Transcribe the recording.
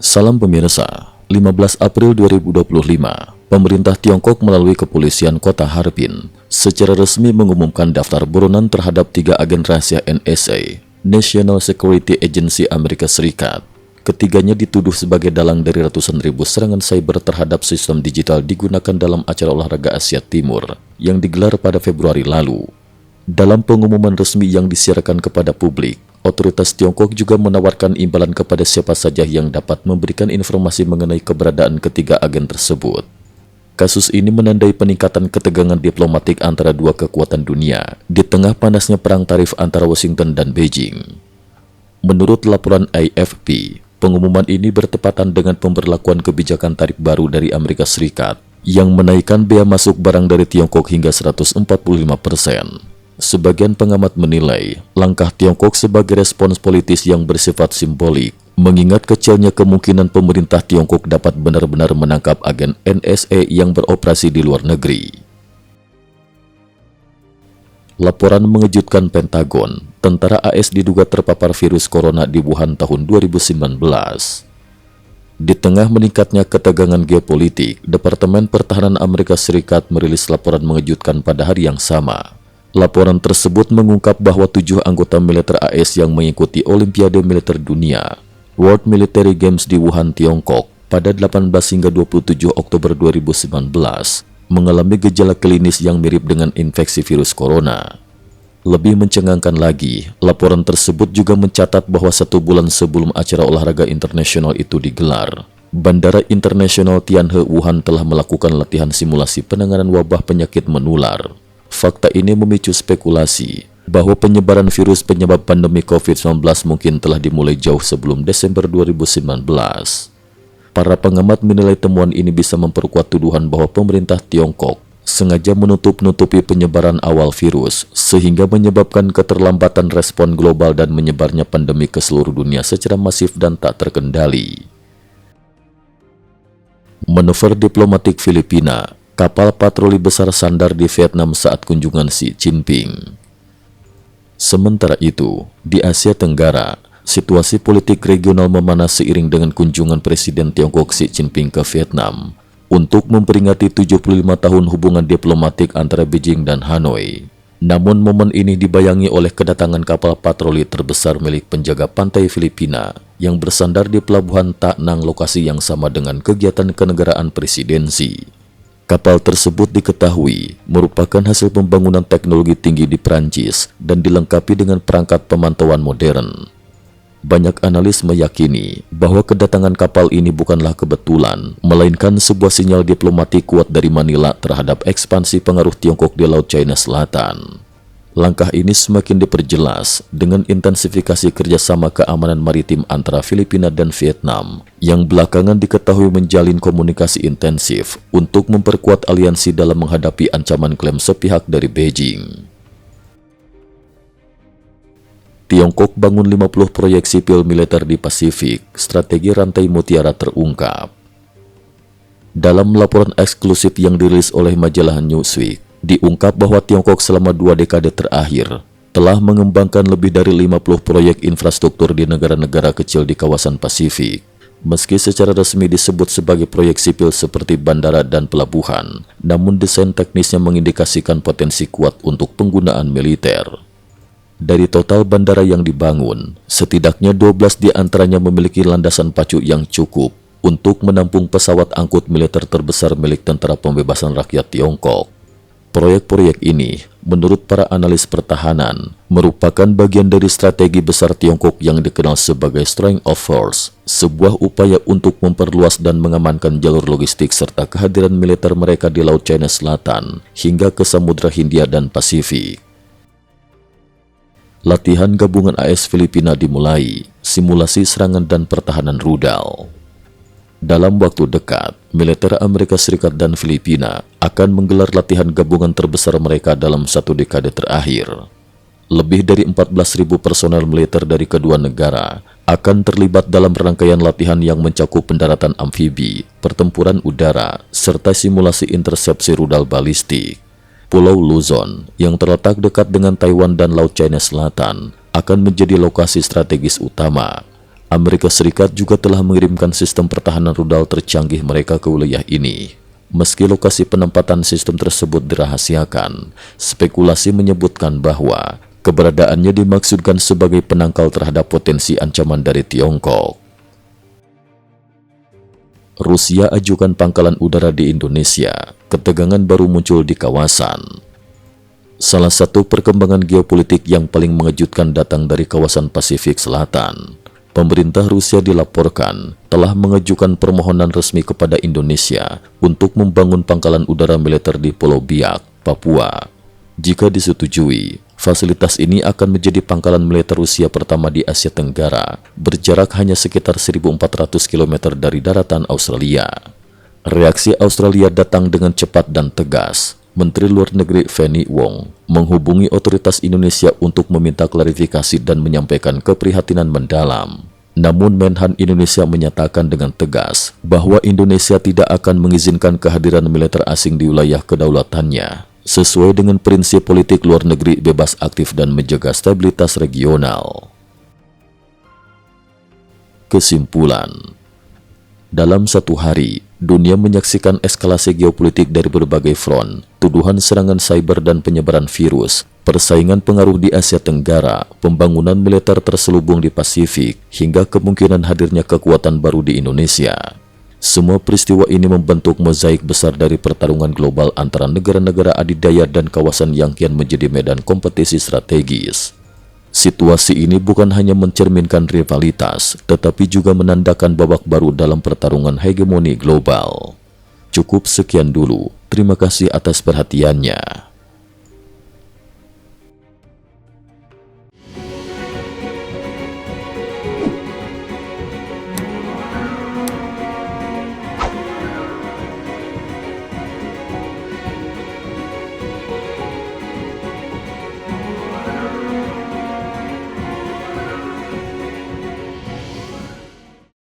Salam pemirsa, 15 April 2025, pemerintah Tiongkok melalui kepolisian kota Harbin secara resmi mengumumkan daftar buronan terhadap 3 agen rahasia NSA, National Security Agency Amerika Serikat. Ketiganya dituduh sebagai dalang dari ratusan ribu serangan cyber terhadap sistem digital digunakan dalam acara olahraga Asia Timur yang digelar pada Februari lalu. Dalam pengumuman resmi yang disiarkan kepada publik, otoritas Tiongkok juga menawarkan imbalan kepada siapa saja yang dapat memberikan informasi mengenai keberadaan ketiga agen tersebut. Kasus ini menandai peningkatan ketegangan diplomatik antara dua kekuatan dunia di tengah panasnya perang tarif antara Washington dan Beijing. Menurut laporan AFP, pengumuman ini bertepatan dengan pemberlakuan kebijakan tarif baru dari Amerika Serikat yang menaikkan bea masuk barang dari Tiongkok hingga 145%. Sebagian pengamat menilai langkah Tiongkok sebagai respons politis yang bersifat simbolik, mengingat kecilnya kemungkinan pemerintah Tiongkok dapat benar-benar menangkap agen NSA yang beroperasi di luar negeri. Laporan mengejutkan Pentagon, tentara AS diduga terpapar virus corona di Wuhan tahun 2019. Di tengah meningkatnya ketegangan geopolitik, Departemen Pertahanan Amerika Serikat merilis laporan mengejutkan pada hari yang sama. Laporan tersebut mengungkap bahwa 7 anggota militer AS yang mengikuti Olimpiade Militer Dunia World Military Games di Wuhan, Tiongkok pada 18 hingga 27 Oktober 2019 mengalami gejala klinis yang mirip dengan infeksi virus corona. Lebih mencengangkan lagi, laporan tersebut juga mencatat bahwa 1 bulan sebelum acara olahraga internasional itu digelar, Bandara Internasional Tianhe Wuhan telah melakukan latihan simulasi penanganan wabah penyakit menular. Fakta ini memicu spekulasi bahwa penyebaran virus penyebab pandemi COVID-19 mungkin telah dimulai jauh sebelum Desember 2019. Para pengamat menilai temuan ini bisa memperkuat tuduhan bahwa pemerintah Tiongkok sengaja menutup-nutupi penyebaran awal virus, sehingga menyebabkan keterlambatan respon global dan menyebarnya pandemi ke seluruh dunia secara masif dan tak terkendali. Manuver diplomatik Filipina, kapal patroli besar sandar di Vietnam saat kunjungan Xi Jinping. Sementara itu, di Asia Tenggara, situasi politik regional memanas seiring dengan kunjungan Presiden Tiongkok Xi Jinping ke Vietnam untuk memperingati 75 tahun hubungan diplomatik antara Beijing dan Hanoi. Namun momen ini dibayangi oleh kedatangan kapal patroli terbesar milik penjaga pantai Filipina yang bersandar di pelabuhan Ta Nang, lokasi yang sama dengan kegiatan kenegaraan presidensi. Kapal tersebut diketahui merupakan hasil pembangunan teknologi tinggi di Prancis dan dilengkapi dengan perangkat pemantauan modern. Banyak analis meyakini bahwa kedatangan kapal ini bukanlah kebetulan, melainkan sebuah sinyal diplomatik kuat dari Manila terhadap ekspansi pengaruh Tiongkok di Laut China Selatan. Langkah ini semakin diperjelas dengan intensifikasi kerjasama keamanan maritim antara Filipina dan Vietnam yang belakangan diketahui menjalin komunikasi intensif untuk memperkuat aliansi dalam menghadapi ancaman klaim sepihak dari Beijing. Tiongkok bangun 50 proyek sipil militer di Pasifik, strategi rantai mutiara terungkap. Dalam laporan eksklusif yang dirilis oleh majalah Newsweek, diungkap bahwa Tiongkok selama 2 dekade terakhir telah mengembangkan lebih dari 50 proyek infrastruktur di negara-negara kecil di kawasan Pasifik. Meski secara resmi disebut sebagai proyek sipil seperti bandara dan pelabuhan, namun desain teknisnya mengindikasikan potensi kuat untuk penggunaan militer. Dari total bandara yang dibangun, setidaknya 12 di antaranya memiliki landasan pacu yang cukup untuk menampung pesawat angkut militer terbesar milik Tentara Pembebasan Rakyat Tiongkok. Proyek-proyek ini, menurut para analis pertahanan, merupakan bagian dari strategi besar Tiongkok yang dikenal sebagai Strength of Force, sebuah upaya untuk memperluas dan mengamankan jalur logistik serta kehadiran militer mereka di Laut China Selatan hingga ke Samudra Hindia dan Pasifik. Latihan gabungan AS Filipina dimulai, simulasi serangan dan pertahanan rudal. Dalam waktu dekat, militer Amerika Serikat dan Filipina akan menggelar latihan gabungan terbesar mereka dalam 1 dekade terakhir. Lebih dari 14.000 personel militer dari kedua negara akan terlibat dalam rangkaian latihan yang mencakup pendaratan amfibi, pertempuran udara, serta simulasi intersepsi rudal balistik. Pulau Luzon, yang terletak dekat dengan Taiwan dan Laut China Selatan, akan menjadi lokasi strategis utama. Amerika Serikat juga telah mengirimkan sistem pertahanan rudal tercanggih mereka ke wilayah ini. Meski lokasi penempatan sistem tersebut dirahasiakan, spekulasi menyebutkan bahwa keberadaannya dimaksudkan sebagai penangkal terhadap potensi ancaman dari Tiongkok. Rusia ajukan pangkalan udara di Indonesia, ketegangan baru muncul di kawasan. Salah satu perkembangan geopolitik yang paling mengejutkan datang dari kawasan Pasifik Selatan. Pemerintah Rusia dilaporkan telah mengajukan permohonan resmi kepada Indonesia untuk membangun pangkalan udara militer di Pulau Biak, Papua. Jika disetujui, fasilitas ini akan menjadi pangkalan militer Rusia pertama di Asia Tenggara, berjarak hanya sekitar 1.400 km dari daratan Australia. Reaksi Australia datang dengan cepat dan tegas. Menteri Luar Negeri Penny Wong menghubungi otoritas Indonesia untuk meminta klarifikasi dan menyampaikan keprihatinan mendalam. Namun Menhan Indonesia menyatakan dengan tegas bahwa Indonesia tidak akan mengizinkan kehadiran militer asing di wilayah kedaulatannya, sesuai dengan prinsip politik luar negeri bebas aktif dan menjaga stabilitas regional. Kesimpulan: dalam satu hari, dunia menyaksikan eskalasi geopolitik dari berbagai front, tuduhan serangan cyber dan penyebaran virus, persaingan pengaruh di Asia Tenggara, pembangunan militer terselubung di Pasifik, hingga kemungkinan hadirnya kekuatan baru di Indonesia. Semua peristiwa ini membentuk mozaik besar dari pertarungan global antara negara-negara adidaya dan kawasan yang kian menjadi medan kompetisi strategis. Situasi ini bukan hanya mencerminkan rivalitas, tetapi juga menandakan babak baru dalam pertarungan hegemoni global. Cukup sekian dulu, terima kasih atas perhatiannya.